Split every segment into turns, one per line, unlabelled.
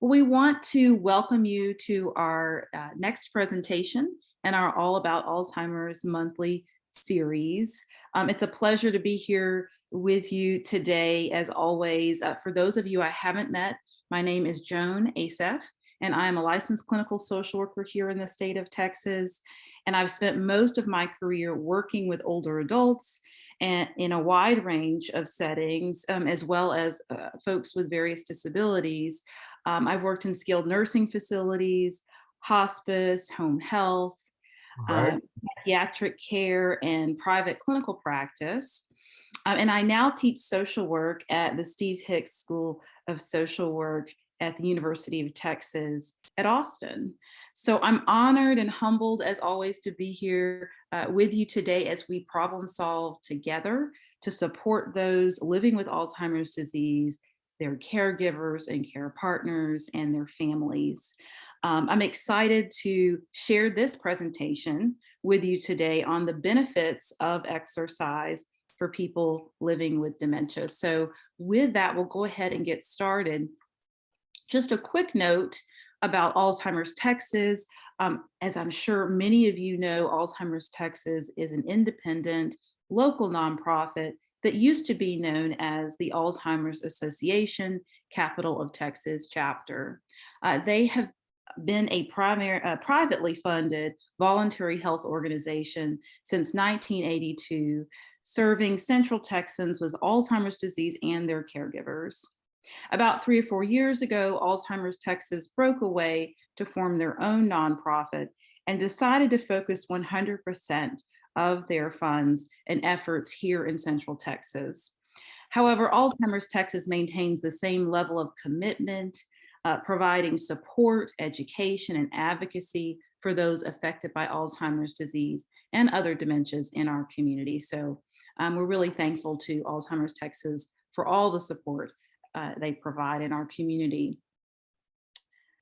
We want to welcome you to our next presentation and our All About Alzheimer's monthly series. It's a pleasure to be here with you today, as always. For those of you I haven't met, my name is Joan Asseff, and I am a licensed clinical social worker here in the state of Texas. And I've spent most of my career working with older adults and in a wide range of settings, as well as folks with various disabilities. I've worked in skilled nursing facilities, hospice, home health,
Right.
psychiatric care, and private clinical practice. And I now teach social work at the Steve Hicks School of Social Work at the University of Texas at Austin. So I'm honored and humbled, as always, to be here with you today as we problem solve together to support those living with Alzheimer's disease, their caregivers and care partners, and their families. I'm excited to share this presentation with you today on the benefits of exercise for people living with dementia. So with that, we'll go ahead and get started. Just a quick note about Alzheimer's Texas. As I'm sure many of you know, Alzheimer's Texas is an independent local nonprofit that used to be known as the Alzheimer's Association Capital of Texas chapter. They have been a privately funded voluntary health organization since 1982, serving Central Texans with Alzheimer's disease and their caregivers. About 3 or 4 years ago, Alzheimer's Texas broke away to form their own nonprofit and decided to focus 100% of their funds and efforts here in Central Texas. However, Alzheimer's Texas maintains the same level of commitment, providing support, education, and advocacy for those affected by Alzheimer's disease and other dementias in our community. So we're really thankful to Alzheimer's Texas for all the support they provide in our community.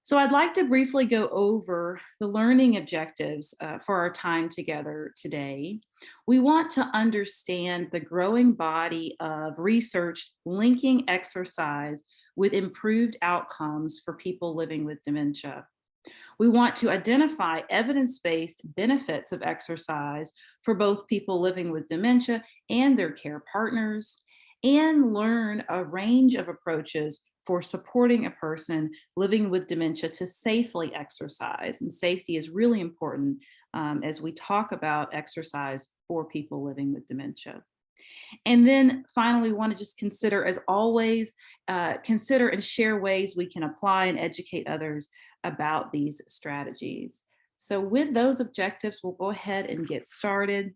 So I'd like to briefly go over the learning objectives for our time together today. We want to understand the growing body of research linking exercise with improved outcomes for people living with dementia. We want to identify evidence-based benefits of exercise for both people living with dementia and their care partners, and learn a range of approaches for supporting a person living with dementia to safely exercise. And safety is really important as we talk about exercise for people living with dementia. And then finally, we want to just consider, as always, consider and share ways we can apply and educate others about these strategies. So with those objectives, we'll go ahead and get started.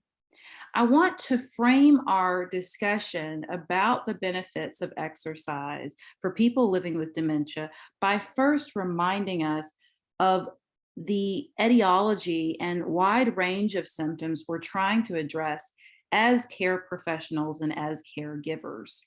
I want to frame our discussion about the benefits of exercise for people living with dementia by first reminding us of the etiology and wide range of symptoms we're trying to address as care professionals and as caregivers.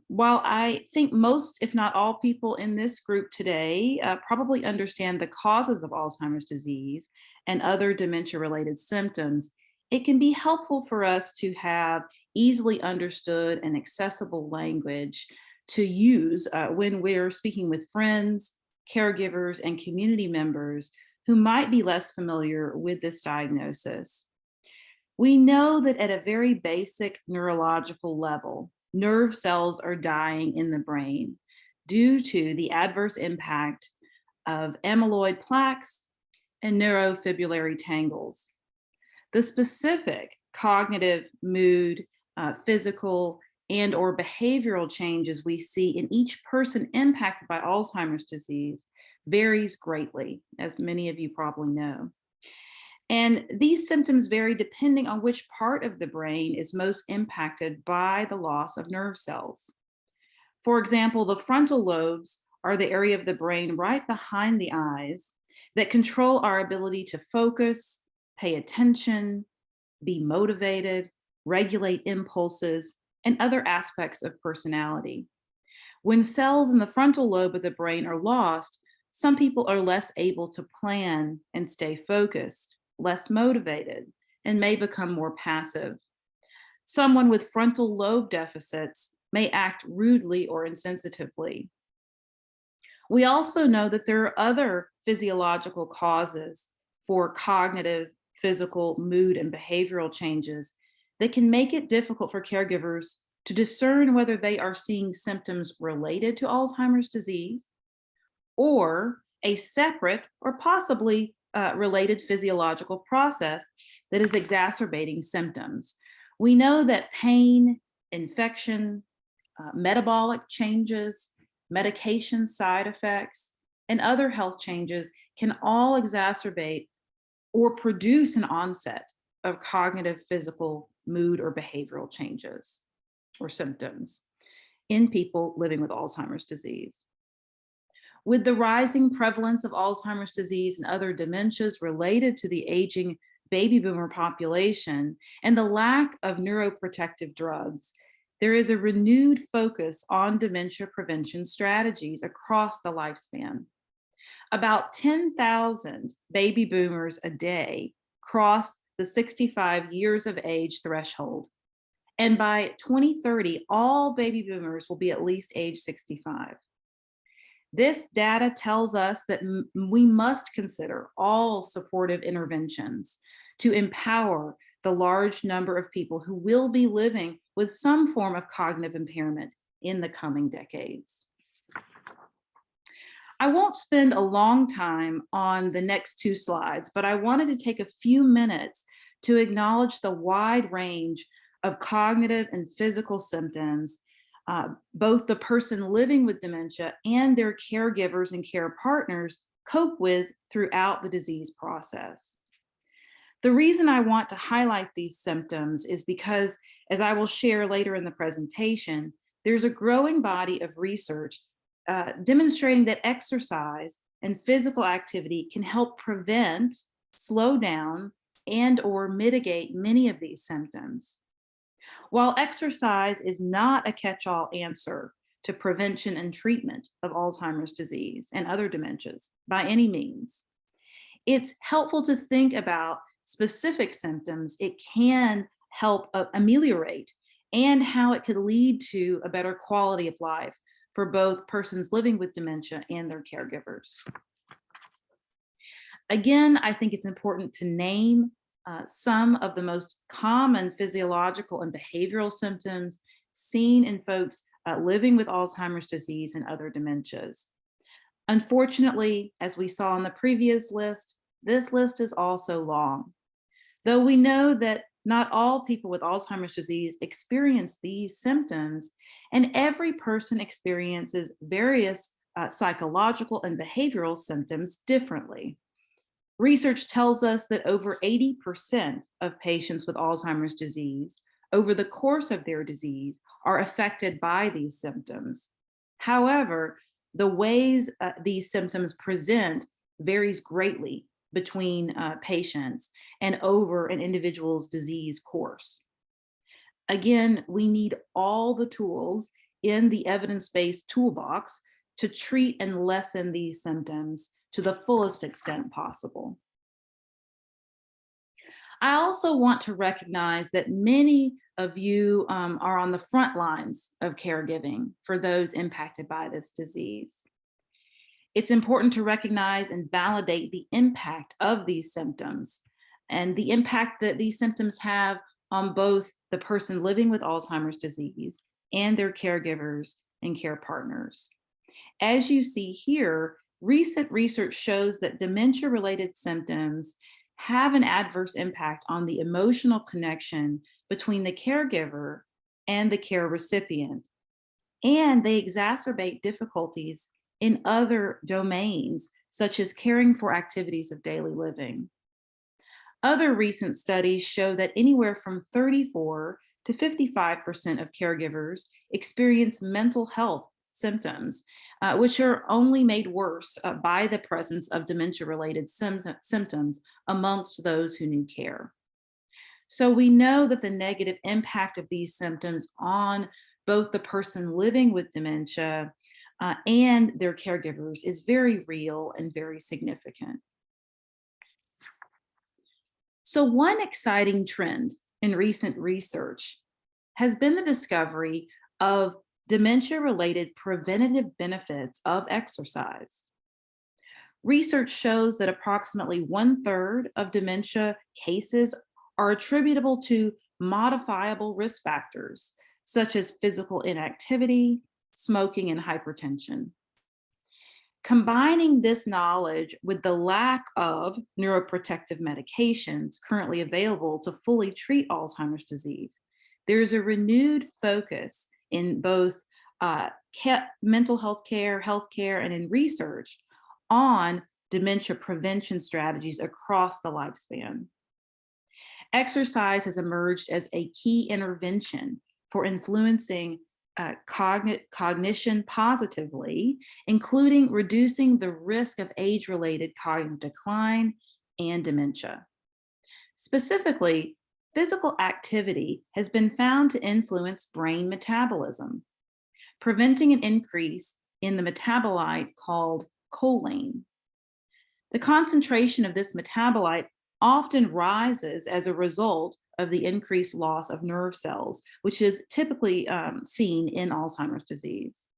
While I think most, if not all, people in this group today probably understand the causes of Alzheimer's disease and other dementia-related symptoms, it can be helpful for us to have easily understood and accessible language to use when we're speaking with friends, caregivers, and community members who might be less familiar with this diagnosis. We know that at a very basic neurological level, nerve cells are dying in the brain due to the adverse impact of amyloid plaques and neurofibrillary tangles. The specific cognitive, mood, physical, and or behavioral changes we see in each person impacted by Alzheimer's disease varies greatly, as many of you probably know. And these symptoms vary depending on which part of the brain is most impacted by the loss of nerve cells. For example, the frontal lobes are the area of the brain right behind the eyes that control our ability to focus, pay attention, be motivated, regulate impulses, and other aspects of personality. When cells in the frontal lobe of the brain are lost, some people are less able to plan and stay focused, less motivated, and may become more passive. Someone with frontal lobe deficits may act rudely or insensitively. We also know that there are other physiological causes for cognitive, physical, mood, and behavioral changes that can make it difficult for caregivers to discern whether they are seeing symptoms related to Alzheimer's disease or a separate or possibly related physiological process that is exacerbating symptoms. We know that pain, infection, metabolic changes, medication side effects, and other health changes can all exacerbate or produce an onset of cognitive, physical, mood, or behavioral changes or symptoms in people living with Alzheimer's disease. With the rising prevalence of Alzheimer's disease and other dementias related to the aging baby boomer population and the lack of neuroprotective drugs, there is a renewed focus on dementia prevention strategies across the lifespan. About 10,000 baby boomers a day cross the 65 years of age threshold. And by 2030, all baby boomers will be at least age 65. This data tells us that we must consider all supportive interventions to empower the large number of people who will be living with some form of cognitive impairment in the coming decades. I won't spend a long time on the next two slides, but I wanted to take a few minutes to acknowledge the wide range of cognitive and physical symptoms both the person living with dementia and their caregivers and care partners cope with throughout the disease process. The reason I want to highlight these symptoms is because, as I will share later in the presentation, there's a growing body of research demonstrating that exercise and physical activity can help prevent, slow down, and/or mitigate many of these symptoms. While exercise is not a catch-all answer to prevention and treatment of Alzheimer's disease and other dementias by any means, it's helpful to think about specific symptoms it can help ameliorate and how it could lead to a better quality of life for both persons living with dementia and their caregivers. Again, I think it's important to name some of the most common physiological and behavioral symptoms seen in folks living with Alzheimer's disease and other dementias. Unfortunately, as we saw on the previous list, this list is also long. Though we know that not all people with Alzheimer's disease experience these symptoms, and every person experiences various psychological and behavioral symptoms differently. Research tells us that over 80% of patients with Alzheimer's disease over the course of their disease are affected by these symptoms. However, the ways these symptoms present varies greatly between patients and over an individual's disease course. Again, we need all the tools in the evidence-based toolbox to treat and lessen these symptoms to the fullest extent possible. I also want to recognize that many of you are on the front lines of caregiving for those impacted by this disease. It's important to recognize and validate the impact of these symptoms and the impact that these symptoms have on both the person living with Alzheimer's disease and their caregivers and care partners. As you see here, recent research shows that dementia-related symptoms have an adverse impact on the emotional connection between the caregiver and the care recipient, and they exacerbate difficulties in other domains, such as caring for activities of daily living. Other recent studies show that anywhere from 34 to 55% of caregivers experience mental health symptoms, which are only made worse by the presence of dementia-related symptoms amongst those who need care. So we know that the negative impact of these symptoms on both the person living with dementia and their caregivers is very real and very significant. So one exciting trend in recent research has been the discovery of dementia-related preventative benefits of exercise. Research shows that approximately 1/3 of dementia cases are attributable to modifiable risk factors, such as physical inactivity, smoking, and hypertension. Combining this knowledge with the lack of neuroprotective medications currently available to fully treat Alzheimer's disease, there is a renewed focus in both mental health care, healthcare, and in research on dementia prevention strategies across the lifespan. Exercise has emerged as a key intervention for influencing cognition positively, including reducing the risk of age-related cognitive decline and dementia. Specifically, physical activity has been found to influence brain metabolism, preventing an increase in the metabolite called choline. The concentration of this metabolite often rises as a result of the increased loss of nerve cells, which is typically seen in Alzheimer's disease.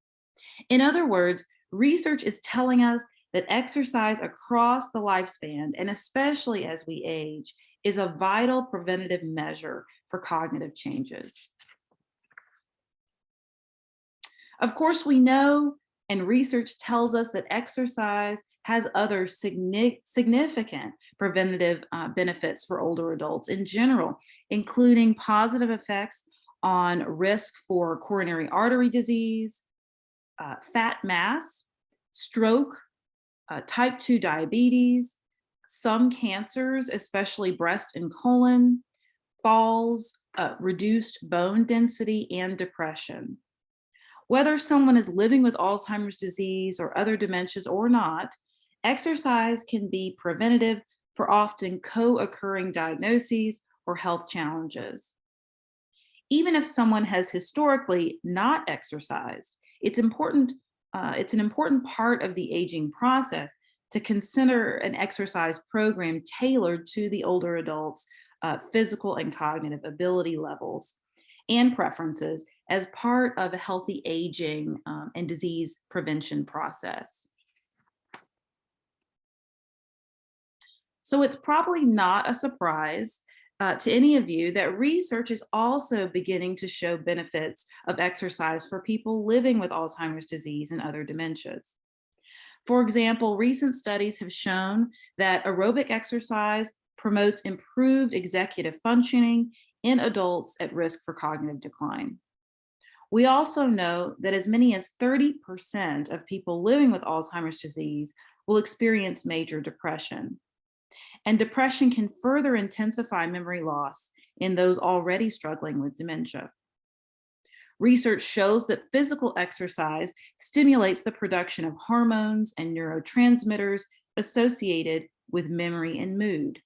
In other words, research is telling us that exercise across the lifespan, and especially as we age, is a vital preventative measure for cognitive changes. Of course, we know, and research tells us, that exercise has other significant preventative benefits for older adults in general, including positive effects on risk for coronary artery disease, fat mass, stroke, type 2 diabetes, some cancers, especially breast and colon, falls, reduced bone density, and depression. Whether someone is living with Alzheimer's disease or other dementias or not, exercise can be preventative for often co-occurring diagnoses or health challenges. Even if someone has historically not exercised, it's an important part of the aging process to consider an exercise program tailored to the older adult's physical and cognitive ability levels and preferences as part of a healthy aging and disease prevention process. So it's probably not a surprise to any of you that research is also beginning to show benefits of exercise for people living with Alzheimer's disease and other dementias. For example, recent studies have shown that aerobic exercise promotes improved executive functioning in adults at risk for cognitive decline. We also know that as many as 30% of people living with Alzheimer's disease will experience major depression. And depression can further intensify memory loss in those already struggling with dementia. Research shows that physical exercise stimulates the production of hormones and neurotransmitters associated with memory and mood.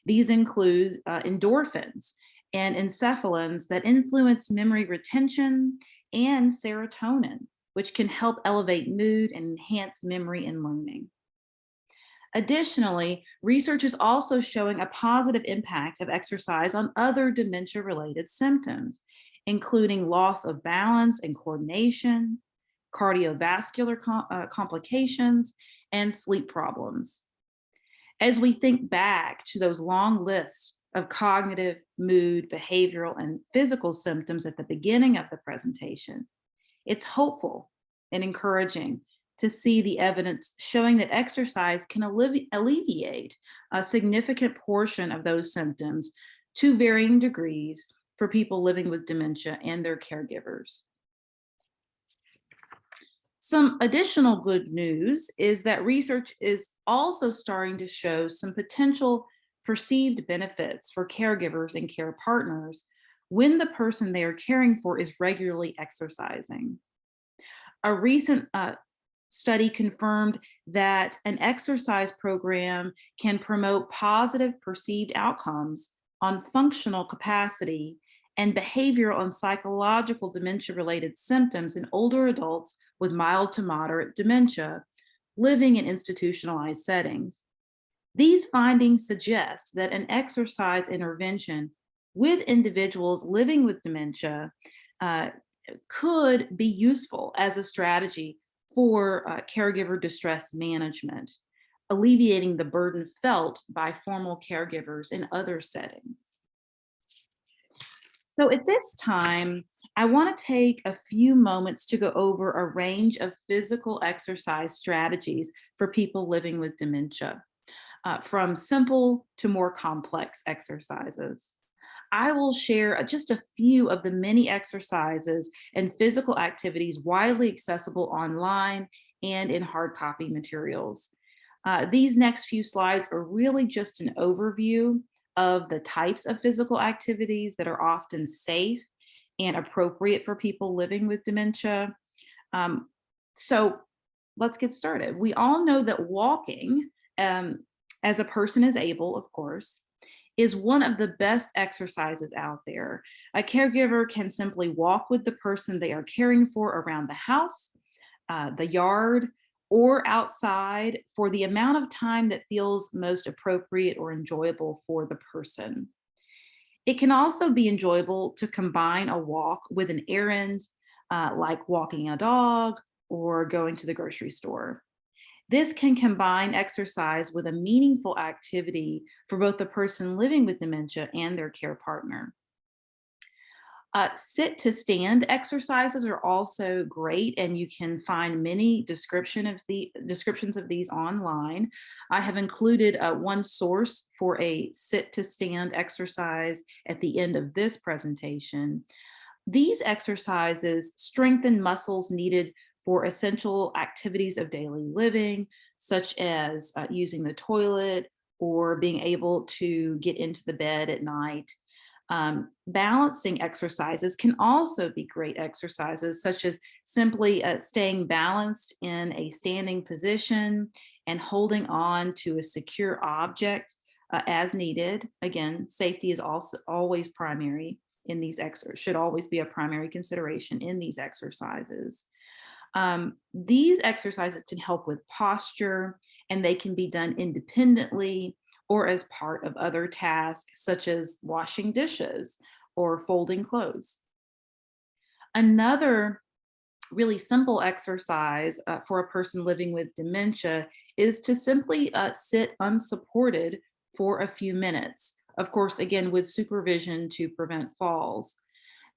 These include endorphins and enkephalins that influence memory retention, and serotonin, which can help elevate mood and enhance memory and learning. Additionally, research is also showing a positive impact of exercise on other dementia-related symptoms, including loss of balance and coordination, cardiovascular complications, and sleep problems. As we think back to those long lists of cognitive, mood, behavioral, and physical symptoms at the beginning of the presentation, it's hopeful and encouraging to see the evidence showing that exercise can alleviate a significant portion of those symptoms to varying degrees for people living with dementia and their caregivers. Some additional good news is that research is also starting to show some potential perceived benefits for caregivers and care partners when the person they are caring for is regularly exercising. A recent study confirmed that an exercise program can promote positive perceived outcomes on functional capacity and behavioral and psychological dementia-related symptoms in older adults with mild to moderate dementia living in institutionalized settings. These findings suggest that an exercise intervention with individuals living with dementia could be useful as a strategy for caregiver distress management, alleviating the burden felt by formal caregivers in other settings. So at this time, I want to take a few moments to go over a range of physical exercise strategies for people living with dementia, from simple to more complex exercises. I will share just a few of the many exercises and physical activities widely accessible online and in hard copy materials. These next few slides are really just an overview of the types of physical activities that are often safe and appropriate for people living with dementia. Um, so let's get started. We all know that walking, as a person is able, of course, is one of the best exercises out there. A caregiver can simply walk with the person they are caring for around the house, the yard, or outside for the amount of time that feels most appropriate or enjoyable for the person. It can also be enjoyable to combine a walk with an errand, like walking a dog or going to the grocery store. This can combine exercise with a meaningful activity for both the person living with dementia and their care partner. Sit to stand exercises are also great, and you can find many descriptions of these online. I have included one source for a sit to stand exercise at the end of this presentation. These exercises strengthen muscles needed for essential activities of daily living, such as using the toilet or being able to get into the bed at night. Balancing exercises can also be great exercises, such as simply staying balanced in a standing position and holding on to a secure object as needed. Again, safety is also always primary in these should always be a primary consideration in these exercises. These exercises can help with posture, and they can be done independently or as part of other tasks such as washing dishes or folding clothes. Another really simple exercise for a person living with dementia is to simply sit unsupported for a few minutes. Of course, again, with supervision to prevent falls.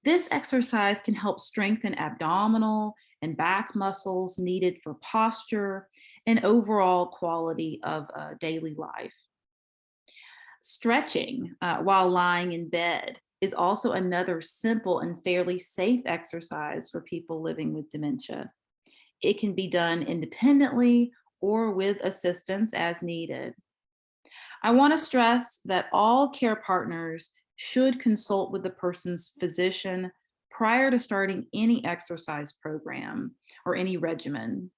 This exercise can help strengthen abdominal and back muscles needed for posture and overall quality of daily life. Stretching while lying in bed is also another simple and fairly safe exercise for people living with dementia. It can be done independently or with assistance as needed. I want to stress that all care partners should consult with the person's physician prior to starting any exercise program or any regimen.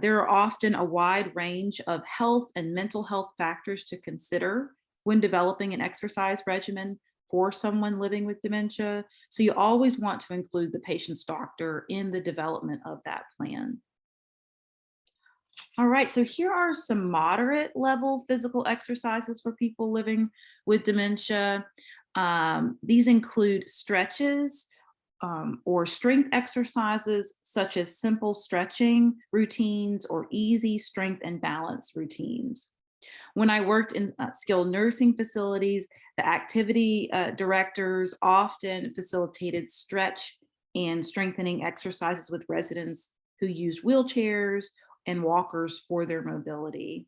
There are often a wide range of health and mental health factors to consider when developing an exercise regimen for someone living with dementia. So you always want to include the patient's doctor in the development of that plan. All right, so here are some moderate level physical exercises for people living with dementia. These include stretches or strength exercises, such as simple stretching routines or easy strength and balance routines. When I worked in skilled nursing facilities, the activity directors often facilitated stretch and strengthening exercises with residents who used wheelchairs and walkers for their mobility.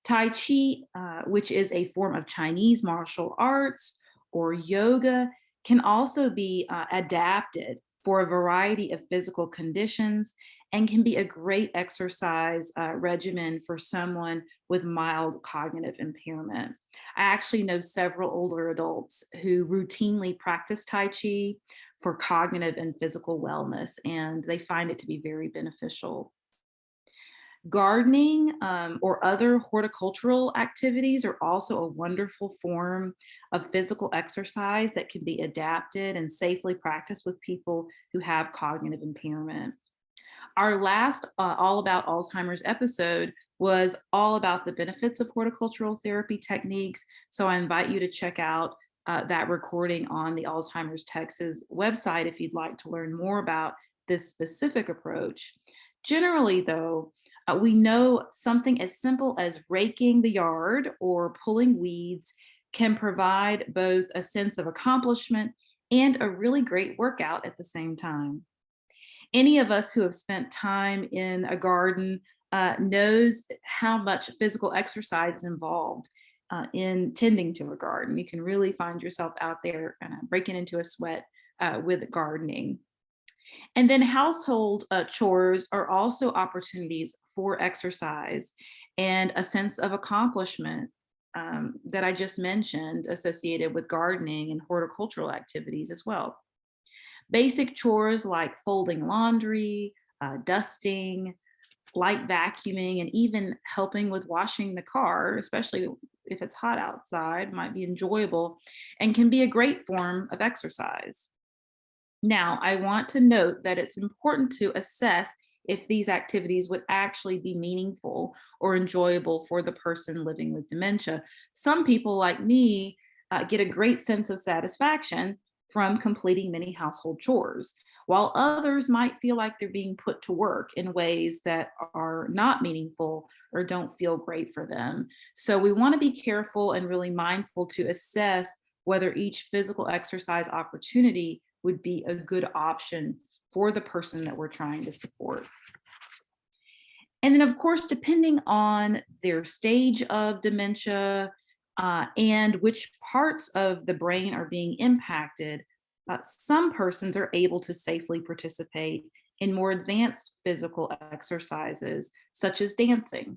Tai Chi, which is a form of Chinese martial arts, or yoga, can also be adapted for a variety of physical conditions and can be a great exercise regimen for someone with mild cognitive impairment. I actually know several older adults who routinely practice Tai Chi for cognitive and physical wellness, and they find it to be very beneficial. Gardening or other horticultural activities are also a wonderful form of physical exercise that can be adapted and safely practiced with people who have cognitive impairment. Our last All About Alzheimer's episode was all about the benefits of horticultural therapy techniques. So I invite you to check out that recording on the Alzheimer's Texas website if you'd like to learn more about this specific approach. Generally, though, we know something as simple as raking the yard or pulling weeds can provide both a sense of accomplishment and a really great workout at the same time. Any of us who have spent time in a garden knows how much physical exercise is involved in tending to a garden. You can really find yourself out there breaking into a sweat with gardening. And then household chores are also opportunities for exercise and a sense of accomplishment that I just mentioned, associated with gardening and horticultural activities as well. Basic chores like folding laundry, dusting, light vacuuming, and even helping with washing the car, especially if it's hot outside, might be enjoyable and can be a great form of exercise. Now, I want to note that it's important to assess if these activities would actually be meaningful or enjoyable for the person living with dementia. Some people, like me, get a great sense of satisfaction from completing many household chores, while others might feel like they're being put to work in ways that are not meaningful or don't feel great for them. So we want to be careful and really mindful to assess whether each physical exercise opportunity would be a good option for the person that we're trying to support. And then, of course, depending on their stage of dementia and which parts of the brain are being impacted, some persons are able to safely participate in more advanced physical exercises, such as dancing.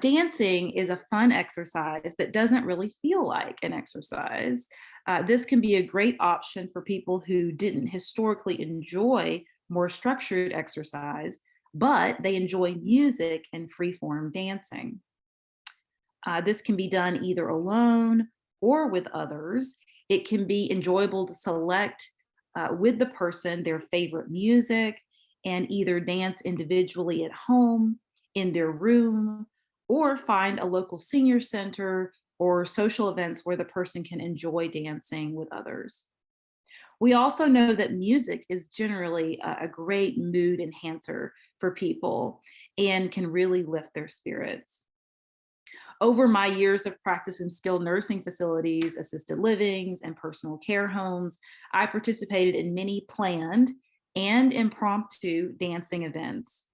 Dancing is a fun exercise that doesn't really feel like an exercise. This can be a great option for people who didn't historically enjoy more structured exercise, but they enjoy music and free-form dancing. This can be done either alone or with others. It can be enjoyable to select with the person their favorite music and either dance individually at home, in their room, or find a local senior center or social events where the person can enjoy dancing with others. We also know that music is generally a great mood enhancer for people and can really lift their spirits. Over my years of practice in skilled nursing facilities, assisted livings, and personal care homes, I participated in many planned and impromptu dancing events.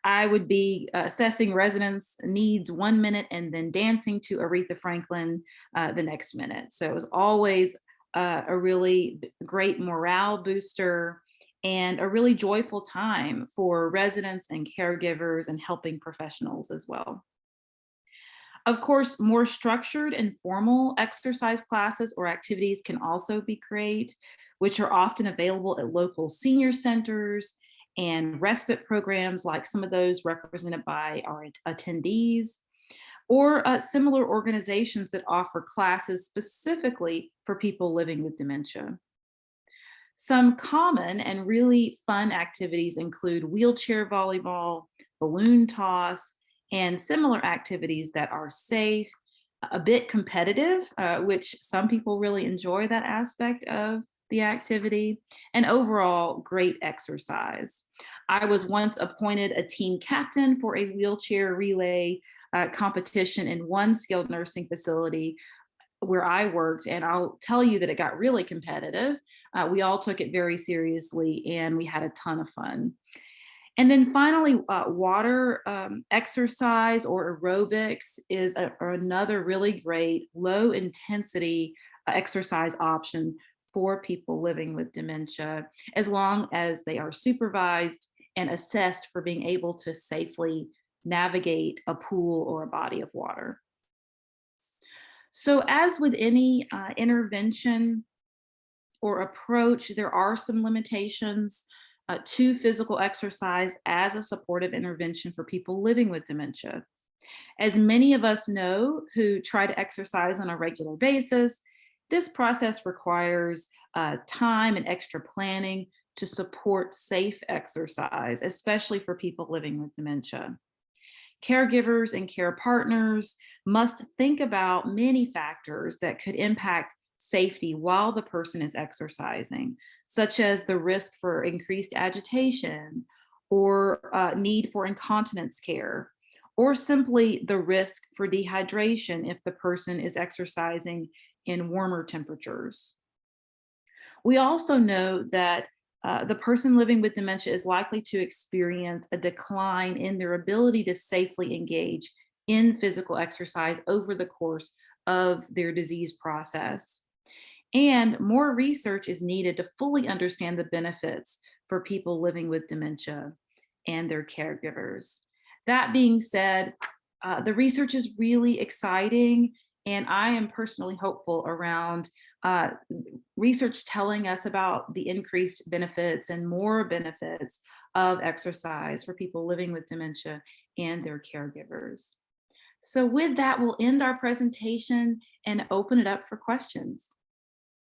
I would be assessing residents' needs 1 minute and then dancing to Aretha Franklin the next minute. So it was always a really great morale booster and a really joyful time for residents and caregivers and helping professionals as well. Of course, more structured and formal exercise classes or activities can also be great, which are often available at local senior centers and respite programs like some of those represented by our attendees, or similar organizations that offer classes specifically for people living with dementia. Some common and really fun activities include wheelchair volleyball, balloon toss, and similar activities that are safe, a bit competitive, which some people really enjoy that aspect of the activity, and overall great exercise. I was once appointed a team captain for a wheelchair relay competition in one skilled nursing facility where I worked, and I'll tell you that it got really competitive. We all took it very seriously and we had a ton of fun. And then finally, water exercise or aerobics is another really great low intensity exercise option for people living with dementia, as long as they are supervised and assessed for being able to safely navigate a pool or a body of water. So as with any intervention or approach, there are some limitations to physical exercise as a supportive intervention for people living with dementia. As many of us know who try to exercise on a regular basis, this process requires time and extra planning to support safe exercise, especially for people living with dementia. Caregivers and care partners must think about many factors that could impact safety while the person is exercising, such as the risk for increased agitation or need for incontinence care, or simply the risk for dehydration if the person is exercising in warmer temperatures. We also know that the person living with dementia is likely to experience a decline in their ability to safely engage in physical exercise over the course of their disease process. And more research is needed to fully understand the benefits for people living with dementia and their caregivers. That being said, the research is really exciting, and I am personally hopeful around uh, research telling us about the increased benefits and more benefits of exercise for people living with dementia and their caregivers. So with that, we'll end our presentation and open it up for questions.